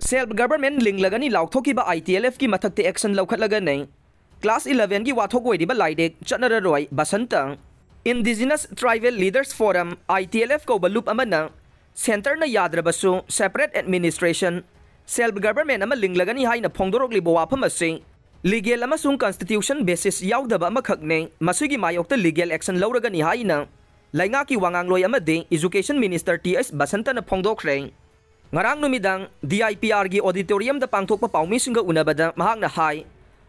self government लिंगलगनी लाउथोखिबा ITLF की मथक्ते एक्शन लौखटलगनी क्लास 11 की वाथोक ओइरिबा लाइरिक चटनारारोई Basanta indigenous tribal leaders forum ITLF को बलूप अमना सेंटर न याद्रबसु सेपरेट एडमिनिस्ट्रेशन सेल्फ गवर्नमेंट अमा लिंगलगनी हाइना फोंदोरकलिबा वाफम असे लीगल अमसुंग कॉन्स्टिट्यूशन बेसिस याउदबा अमखकने मसिगी मायोक्ता लीगल एक्शन लौरगनी हाइना लाइंगा की वांगांगलोय अमदे एजुकेशन मिनिस्टर TS बसंता न फोंदोखरे ngarang numidang DIPR gi auditorium da pangthokpa paumi-singa unabada mahakna hai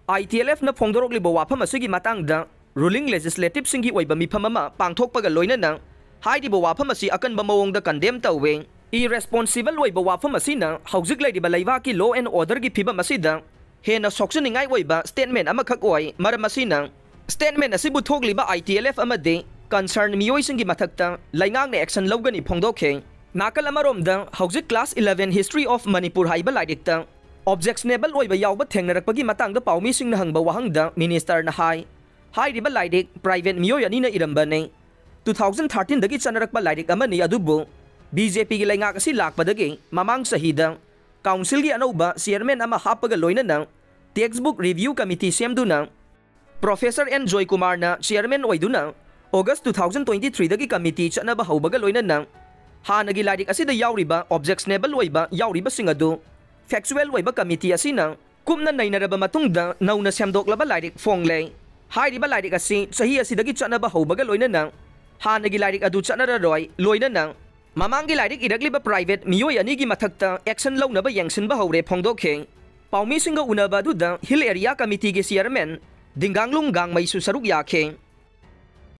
ITLF na phongdorokliba wafam asigi matangda ruling legislative singi oiba mifam ama pangthokpaga loinana hairiba wafam asi akanba mawongda condemn tawwe irresponsible oiba wafam asina hauzik laidiba laibaki law and order gi phibam asida hena soksaningai oiba statement amakhak oi maram asina statement asibu thokliba ITLF amade concern miyoi singi mathakta laingang ne action lawgani phongdokhe नाकल अमरोमदा हौजिक class 11 history of Manipur हाइबा लाइरिकता objectionable ओइबा यावबा थेंगनरकपगी मतंगदा पाउमीसिंगना हंगबा वहंगदा मिनिस्टर ना हाइरिबा लाइरिक प्राइवेट मियोय अनिना इरंबने 2013 दगी चनरकपा लाइरिक अमनी अदुबु बीजेपी की लैंगाक असि लाकपदगी ममांग सहीदा काउंसिल की अनौबा चेयरमैन अमा हापगा लोइनना टेक्स्ट बुक रिव्यू कमिटी सेमदुना प्रोफेसर एन जॉय कुमार ना चेयरमैन ओइदुना अगस्त 2023 दगी कमिटी चनबा हौबगा लोइनना हानगी लाइरिक असिदा याउरिबा ऑब्जेक्शनेबल ओइबा याउरिबा सिंगदु फैक्चुअल ओइबा कमिटी असिना कुमना नैनरबा मतुंगदा नौना सेमदोकलबा लाइरिक फोंगले हाइरिबा लाइरिक असि सही असिदगी चनबा हौबगा लोइनना हानगी लाइरिक अदु चटनारारोई लोइनना ममांगी लाइरिक इरगलिबा प्राइवेट मियोय अनिगी मथक्ता एक्शन लौनबा यंगसिनबा हौरे फोंगदोखे पाउमी सिंगा उनबा दुदा हिल एरिया कमिटी के चेयरमैन दिंगांगलुंग गांगमैसु सरुक याखे